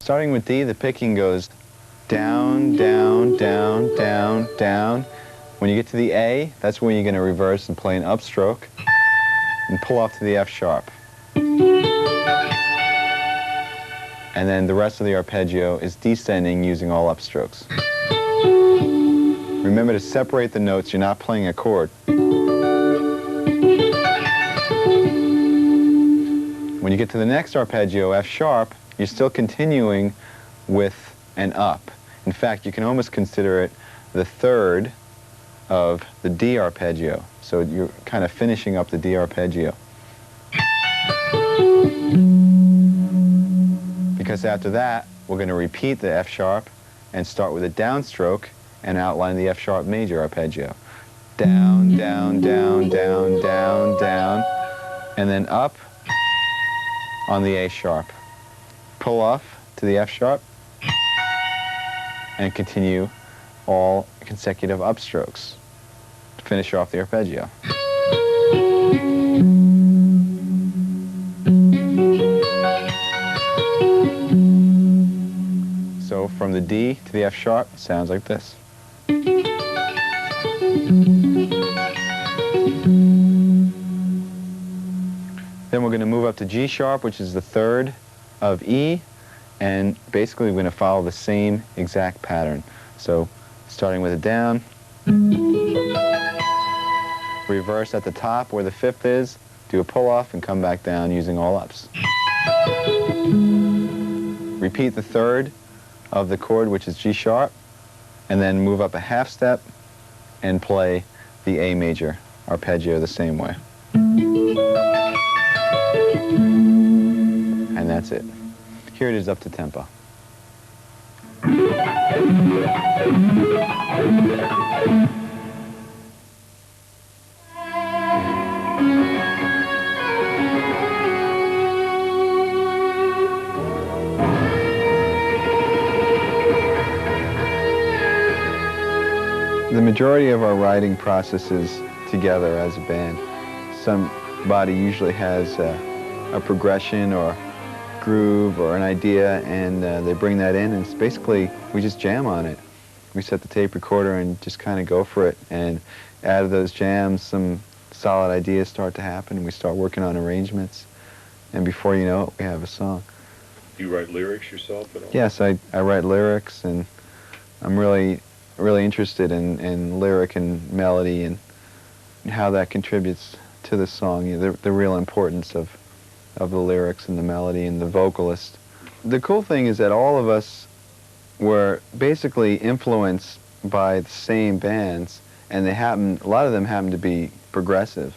Starting with D, the picking goes down, down, down, down, down. When you get to the A, that's when you're going to reverse and play an upstroke and pull off to the F sharp. And then the rest of the arpeggio is descending using all upstrokes. Remember to separate the notes. You're not playing a chord. When you get to the next arpeggio, F sharp, you're still continuing with an up. In fact, you can almost consider it the third of the D arpeggio. So you're kind of finishing up the D arpeggio. Because after that, we're going to repeat the F sharp and start with a downstroke and outline the F sharp major arpeggio. Down, down, down, down, down, down, and then up on the A sharp. Pull off to the F sharp and continue all consecutive upstrokes to finish off the arpeggio. So from the D to the F sharp, it sounds like this. Then we're going to move up to G sharp, which is the third of E, and basically we're going to follow the same exact pattern. So starting with a down, reverse at the top where the fifth is, do a pull off and come back down using all ups. Repeat the third of the chord, which is G sharp, and then move up a half step and play the A major arpeggio the same way. And that's it. Here it is up to tempo. The majority of our writing process is together as a band. Somebody usually has a progression or groove or an idea, and they bring that in, and it's basically, we just jam on it. We set the tape recorder and just kind of go for it, and out of those jams, some solid ideas start to happen, and we start working on arrangements, and before you know it, we have a song. Do you write lyrics yourself at all? Yes, I write lyrics, and I'm really interested in lyric and melody and how that contributes to the song, you know, the real importance of the lyrics and the melody and the vocalist. The cool thing is that all of us were basically influenced by the same bands, and a lot of them happen to be progressive,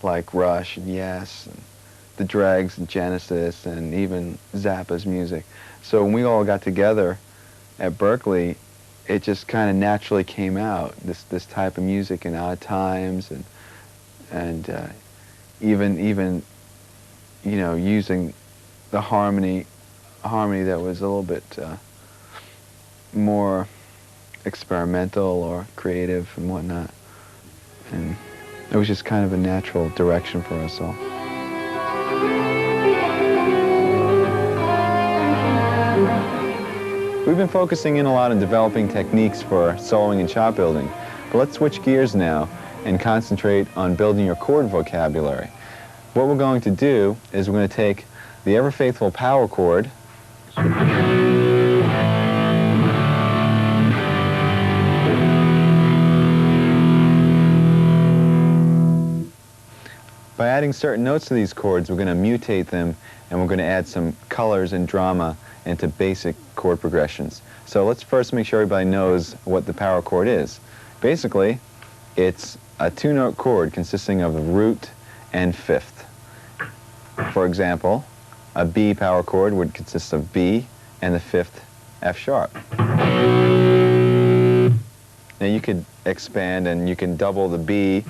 like Rush and Yes, and the Dregs and Genesis, and even Zappa's music. So when we all got together at Berkeley, it just kind of naturally came out, this type of music in Odd Times, and even you know, using the harmony that was a little bit more experimental or creative and whatnot. And it was just kind of a natural direction for us all. We've been focusing in a lot on developing techniques for soloing and chop building, but let's switch gears now and concentrate on building your chord vocabulary. What we're going to do is we're going to take the ever-faithful power chord by adding certain notes to these chords, we're going to mutate them, and we're going to add some colors and drama into basic chord progressions. So let's first make sure everybody knows what the power chord is. Basically, it's a two-note chord consisting of the root and fifth. For example, a B power chord would consist of B and the fifth F sharp. Now you could expand and you can double the B,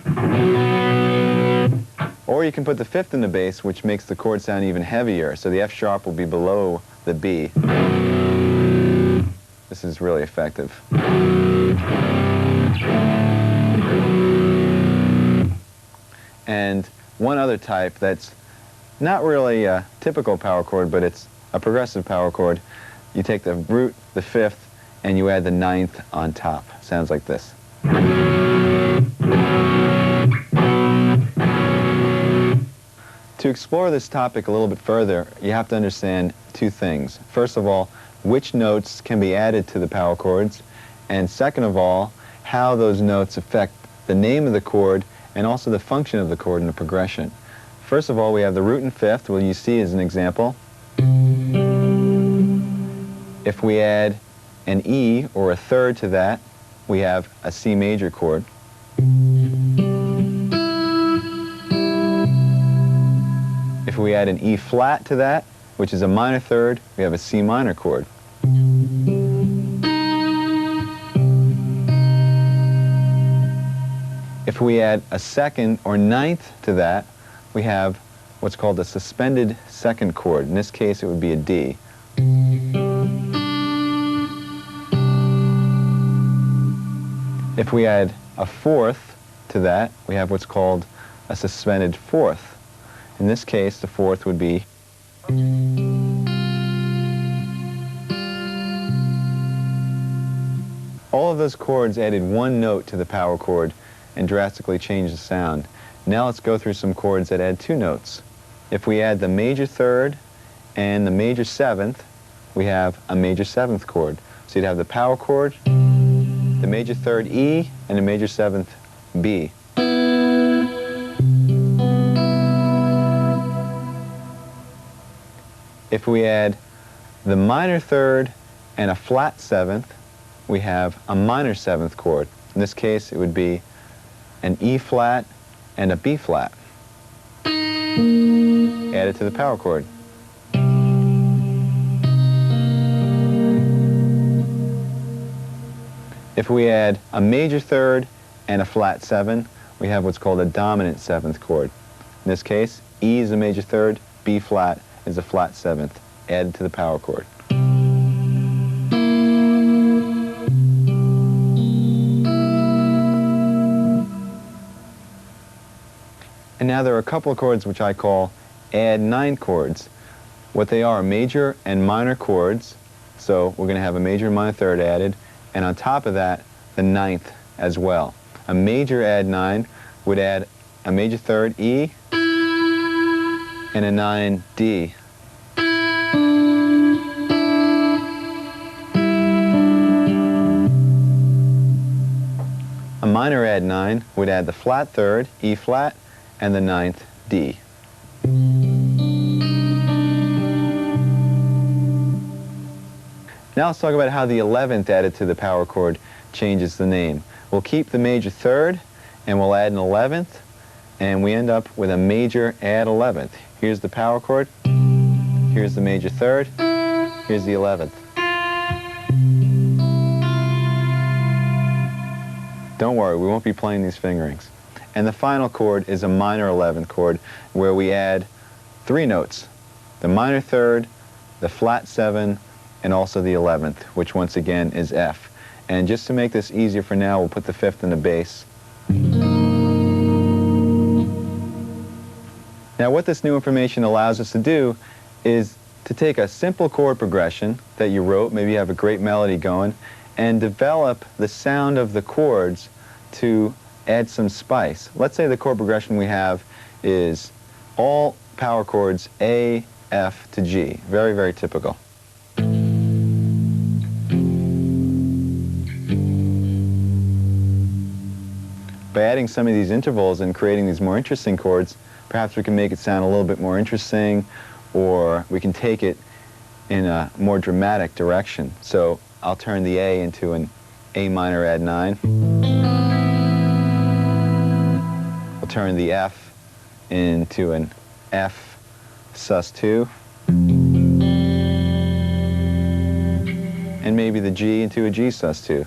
or you can put the fifth in the bass, which makes the chord sound even heavier, so the F sharp will be below the B. This is really effective. And one other type that's not really a typical power chord, but it's a progressive power chord, you take the root, the fifth, and you add the ninth on top. Sounds like this. To explore this topic a little bit further, you have to understand two things. First of all, which notes can be added to the power chords, and second of all, how those notes affect the name of the chord and also the function of the chord in the progression. First of all, we have the root and fifth, what you see as an example. If we add an E or a third to that, we have a C major chord. If we add an E flat to that, which is a minor third, we have a C minor chord. If we add a second or ninth to that, we have what's called a suspended second chord. In this case, it would be a D. If we add a fourth to that, we have what's called a suspended fourth. In this case, the fourth would be. All of those chords added one note to the power chord and drastically changed the sound. Now let's go through some chords that add two notes. If we add the major third and the major seventh, we have a major seventh chord. So you'd have the power chord, the major third E, and the major seventh B. If we add the minor third and a flat seventh, we have a minor seventh chord. In this case, it would be an E flat and a B flat. Add it to the power chord. If we add a major third and a flat seven, we have what's called a dominant seventh chord. In this case, E is a major third, B flat is a flat seventh, added to the power chord. And now there are a couple of chords which I call add nine chords. What they are major and minor chords, so we're going to have a major and minor third added, and on top of that, the ninth as well. A major add nine would add a major third E and a 9 D. A minor add 9 would add the flat third, E flat, and the ninth, D. Now let's talk about how the 11th added to the power chord changes the name. We'll keep the major third, and we'll add an 11th, and we end up with a major add 11th. Here's the power chord, here's the major third, here's the 11th. Don't worry, we won't be playing these fingerings. And the final chord is a minor 11th chord where we add three notes, the minor third, the flat seven, and also the 11th, which once again is F. And just to make this easier for now, we'll put the fifth in the bass. Now what this new information allows us to do is to take a simple chord progression that you wrote, maybe you have a great melody going, and develop the sound of the chords to add some spice. Let's say the chord progression we have is all power chords A, F to G. Very, very typical. By adding some of these intervals and creating these more interesting chords, perhaps we can make it sound a little bit more interesting, or we can take it in a more dramatic direction. So I'll turn the A into an A minor add 9. I'll turn the F into an F sus 2. And maybe the G into a G sus 2.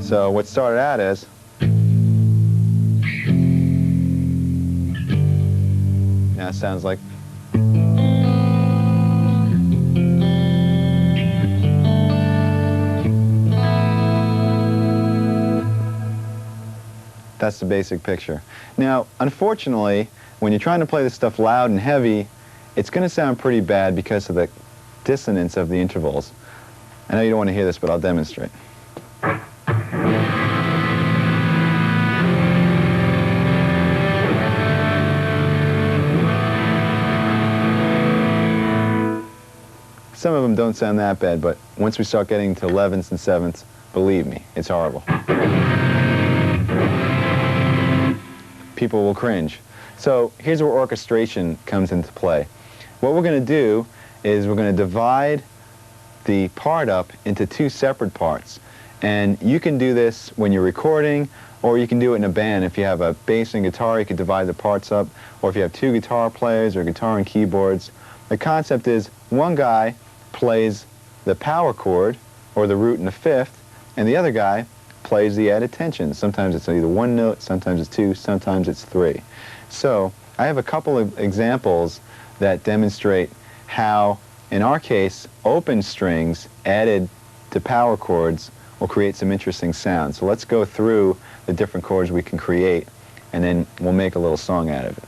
So what started out as now it sounds like that's the basic picture. Now, unfortunately, when you're trying to play this stuff loud and heavy, it's going to sound pretty bad because of the dissonance of the intervals. I know you don't want to hear this, but I'll demonstrate. Some of them don't sound that bad, but once we start getting to 11ths and 7ths, believe me, it's horrible. People will cringe. So here's where orchestration comes into play. What we're going to do is we're going to divide the part up into two separate parts. And you can do this when you're recording, or you can do it in a band. If you have a bass and guitar, you can divide the parts up. Or if you have two guitar players or guitar and keyboards, the concept is one guy plays the power chord, or the root and the fifth, and the other guy plays the added tension. Sometimes it's either one note, sometimes it's two, sometimes it's three. So I have a couple of examples that demonstrate how, in our case, open strings added to power chords will create some interesting sounds. So let's go through the different chords we can create, and then we'll make a little song out of it.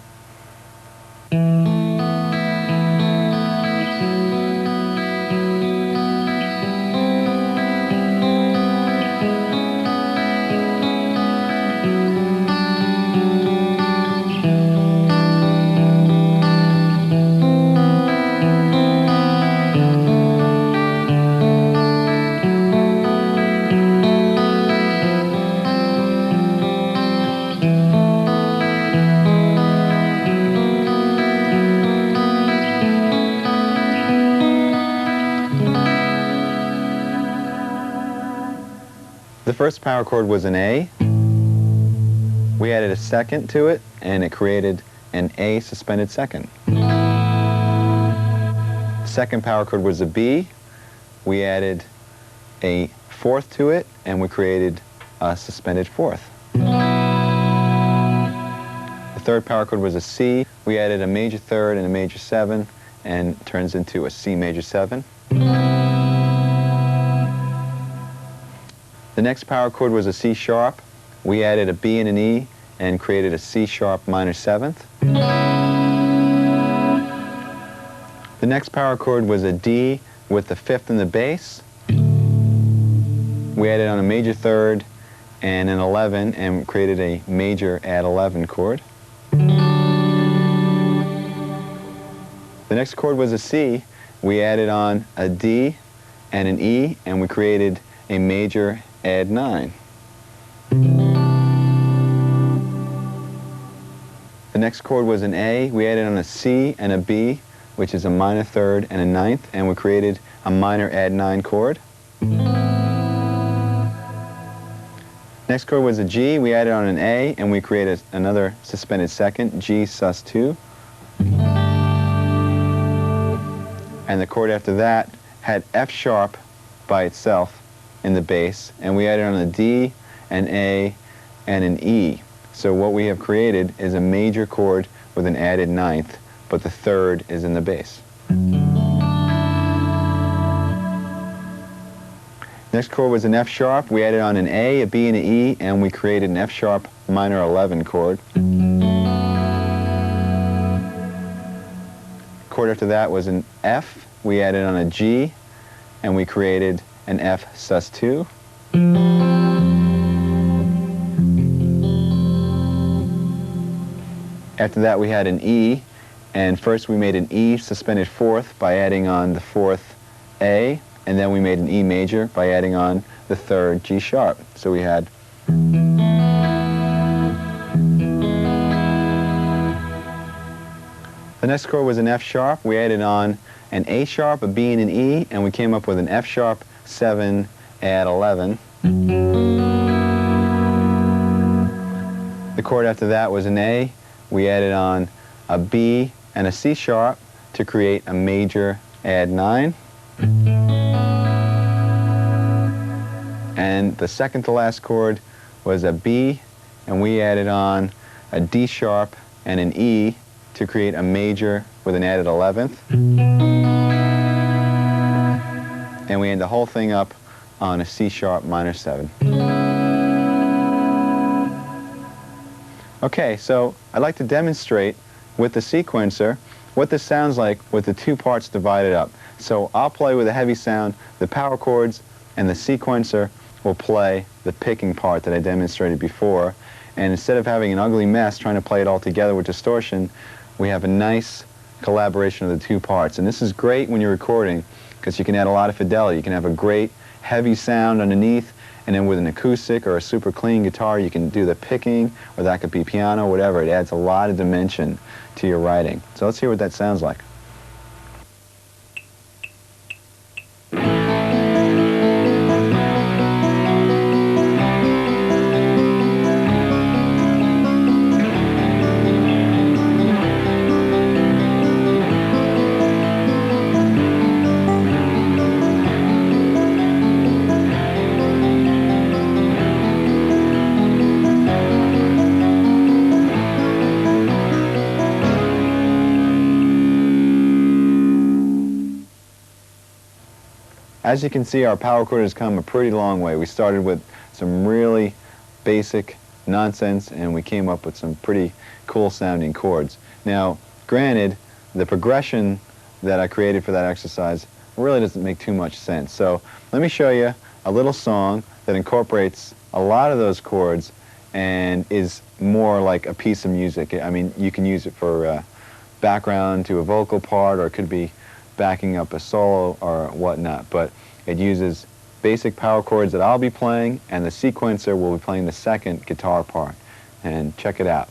The first power chord was an A. We added a second to it, and it created an A suspended second. Second power chord was a B. We added a fourth to it, and we created a suspended fourth. The third power chord was a C. We added a major third and a major seven, and it turns into a C major seven. The next power chord was a C sharp. We added a B and an E and created a C sharp minor seventh. The next power chord was a D with the fifth and the bass. We added on a major third and an 11 and created a major add 11 chord. The next chord was a C. We added on a D and an E, and we created a major add 9. The next chord was an A. We added on a C and a B, which is a minor third and a ninth, and we created a minor add 9 chord. Next chord was a G. We added on an A, and we created another suspended second, G sus 2. And the chord after that had F sharp by itself in the bass, and we added on a D, an A, and an E. So what we have created is a major chord with an added ninth, but the third is in the bass. Next chord was an F sharp. We added on an A, a B, and an E, and we created an F sharp minor 11 chord. Chord after that was an F. We added on a G, and we created an F sus 2. After that we had an E, and first we made an E suspended fourth by adding on the fourth A, and then we made an E major by adding on the third G sharp. So we had the next chord was an F sharp. We added on an A sharp, a B, and an E, and we came up with an F sharp 7 add 11. The chord after that was an A. We added on a B and a C sharp to create a major add 9. And the second to last chord was a B, and we added on a D sharp and an E to create a major with an added 11th. And we end the whole thing up on a C sharp minor 7. Okay, so I'd like to demonstrate with the sequencer what this sounds like with the two parts divided up. So I'll play with a heavy sound, the power chords, and the sequencer will play the picking part that I demonstrated before. And instead of having an ugly mess trying to play it all together with distortion, we have a nice collaboration of the two parts. And this is great when you're recording because you can add a lot of fidelity. You can have a great heavy sound underneath, and then with an acoustic or a super clean guitar you can do the picking, or that could be piano, whatever. It adds a lot of dimension to your writing. So let's hear what that sounds like. As you can see, our power chord has come a pretty long way. We started with some really basic nonsense and we came up with some pretty cool sounding chords. Now, granted, the progression that I created for that exercise really doesn't make too much sense. So let me show you a little song that incorporates a lot of those chords and is more like a piece of music. I mean, you can use it for background to a vocal part, or it could be backing up a solo or whatnot, but it uses basic power chords that I'll be playing, and the sequencer will be playing the second guitar part. And check it out.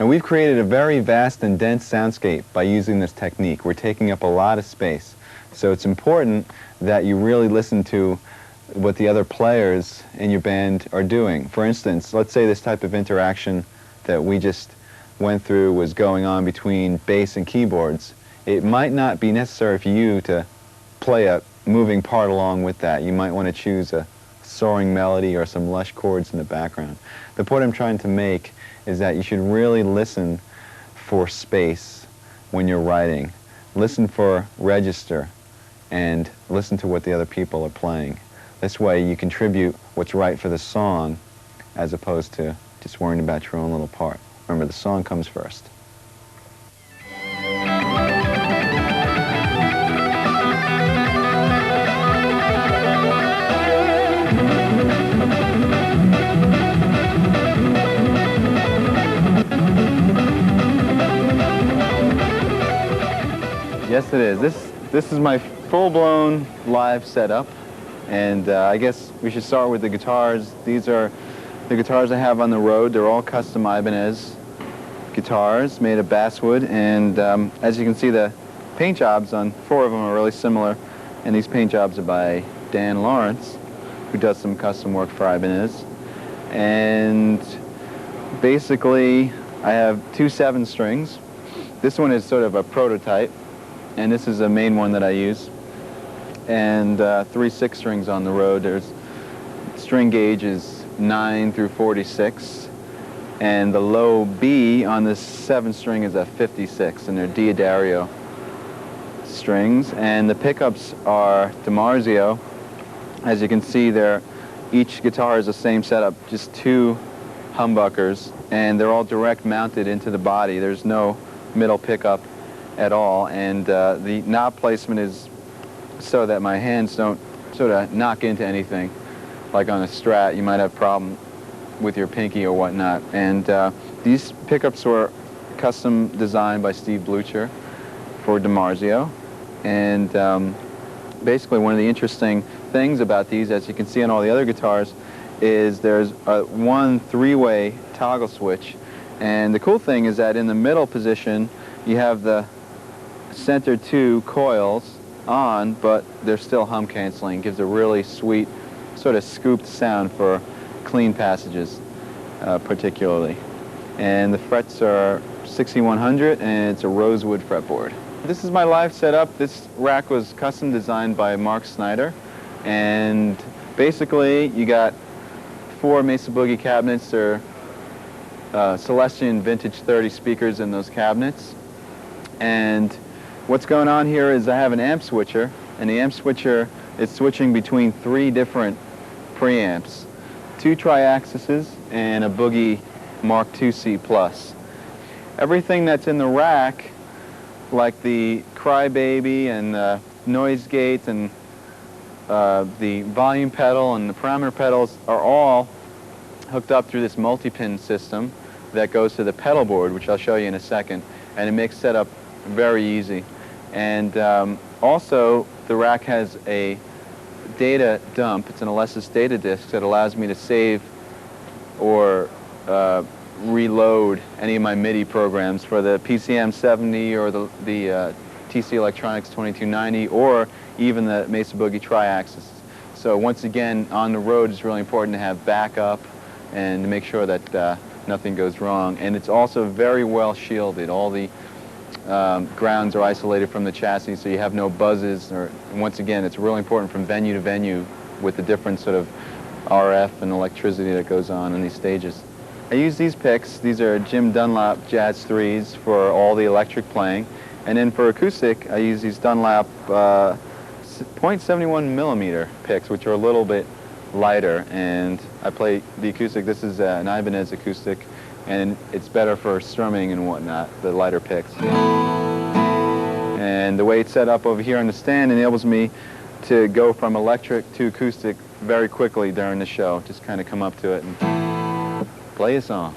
And we've created a very vast and dense soundscape by using this technique. We're taking up a lot of space. So it's important that you really listen to what the other players in your band are doing. For instance, let's say this type of interaction that we just went through was going on between bass and keyboards. It might not be necessary for you to play a moving part along with that. You might want to choose a soaring melody or some lush chords in the background. The point I'm trying to make is that you should really listen for space when you're writing. Listen for register and listen to what the other people are playing. This way you contribute what's right for the song as opposed to just worrying about your own little part. Remember, the song comes first. it is. This is my full-blown live setup, and I guess we should start with the guitars. These are the guitars I have on the road. They're all custom Ibanez guitars made of basswood, and as you can see, the paint jobs on 4 of them are really similar, and these paint jobs are by Dan Lawrence, who does some custom work for Ibanez. And basically, I have 2 7-strings. This one is sort of a prototype, and this is a main one that I use. And 3 6-strings on the road. There's string gauge is 9 through 46, and the low B on this 7-string is a 56, and they're Diodario strings. And the pickups are DiMarzio. As you can see, each guitar is the same setup, just 2 humbuckers, and they're all direct mounted into the body. There's no middle pickup at all, and the knob placement is so that my hands don't sort of knock into anything. Like on a Strat, you might have a problem with your pinky or whatnot. And these pickups were custom designed by Steve Blucher for DiMarzio. And basically one of the interesting things about these, as you can see on all the other guitars, is there's one 3-way toggle switch. And the cool thing is that in the middle position, you have the center 2 coils on, but they're still hum canceling. Gives a really sweet sort of scooped sound for clean passages, particularly. And the frets are 6100, and it's a rosewood fretboard. This is my live setup. This rack was custom designed by Mark Snyder, and basically you got 4 Mesa Boogie cabinets. They're Celestion Vintage 30 speakers in those cabinets. And what's going on here is I have an amp switcher, and the amp switcher is switching between 3 different preamps, 2 triaxises and a Boogie Mark II-C Plus. Everything that's in the rack, like the Crybaby and the noise gate and the volume pedal and the parameter pedals, are all hooked up through this multi-pin system that goes to the pedal board, which I'll show you in a second, and it makes setup very easy. And also, the rack has a data dump. It's an Alesis data disk that allows me to save or reload any of my MIDI programs for the PCM 70 or the TC Electronics 2290, or even the Mesa Boogie Triaxis. So once again, on the road, it's really important to have backup and to make sure that nothing goes wrong. And it's also very well shielded. All the grounds are isolated from the chassis, so you have no buzzes. And once again, it's really important from venue to venue with the different sort of RF and electricity that goes on in these stages. I use these picks. These are Jim Dunlap Jazz 3s for all the electric playing. And then for acoustic, I use these Dunlap 0.71 millimeter picks, which are a little bit lighter, and I play the acoustic. This is an Ibanez acoustic, and it's better for strumming and whatnot, the lighter picks. And the way it's set up over here on the stand enables me to go from electric to acoustic very quickly during the show. Just kind of come up to it and play a song.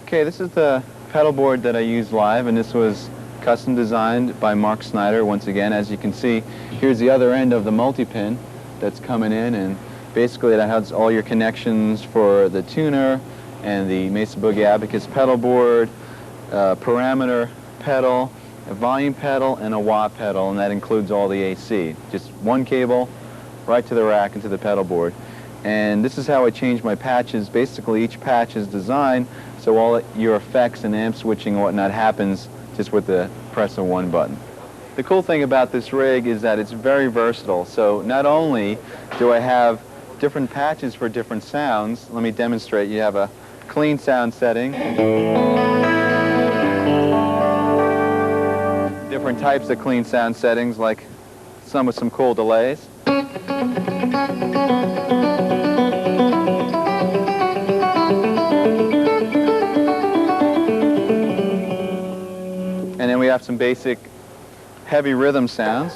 Okay, this is the pedal board that I use live, and this was custom designed by Mark Snyder. Once again, as you can see, here's the other end of the multi-pin that's coming in, and basically that has all your connections for the tuner and the Mesa Boogie Abacus pedal board, parameter pedal, a volume pedal, and a wah pedal, and that includes all the AC. Just one cable right to the rack and to the pedal board. And this is how I change my patches. Basically, each patch is designed so all your effects and amp switching and whatnot happens just with the press of one button. The cool thing about this rig is that it's very versatile. So not only do I have different patches for different sounds, let me demonstrate. You have a clean sound setting, different types of clean sound settings, like some with some cool delays. And then we have some basic heavy rhythm sounds.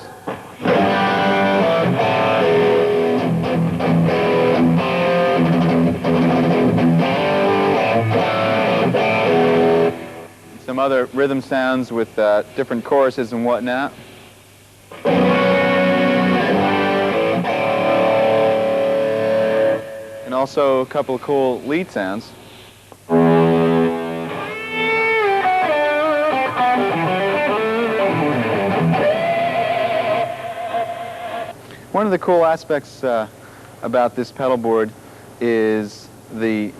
Some other rhythm sounds with different choruses and whatnot. And also a couple of cool lead sounds. One of the cool aspects about this pedal board is the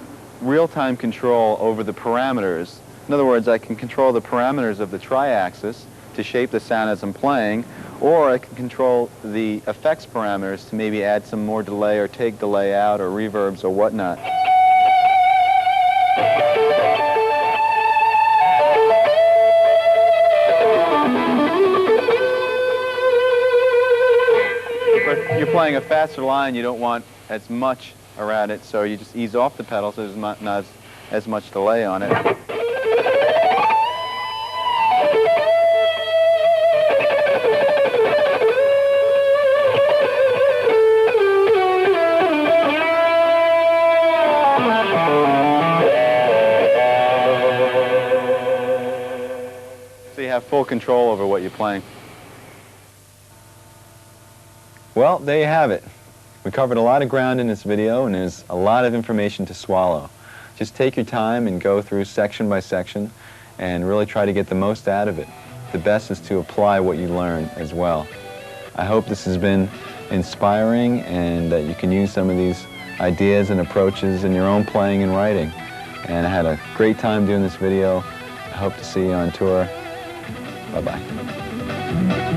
real-time control over the parameters. In other words, I can control the parameters of the tri-axis to shape the sound as I'm playing, or I can control the effects parameters to maybe add some more delay or take delay out or reverbs or whatnot. If you're playing a faster line, you don't want as much around it, so you just ease off the pedal so there's not as much delay on it. So you have full control over what you're playing. Well, there you have it. We covered a lot of ground in this video, and there's a lot of information to swallow. Just take your time and go through section by section and really try to get the most out of it. The best is to apply what you learn as well. I hope this has been inspiring and that you can use some of these ideas and approaches in your own playing and writing. And I had a great time doing this video. I hope to see you on tour. Bye-bye.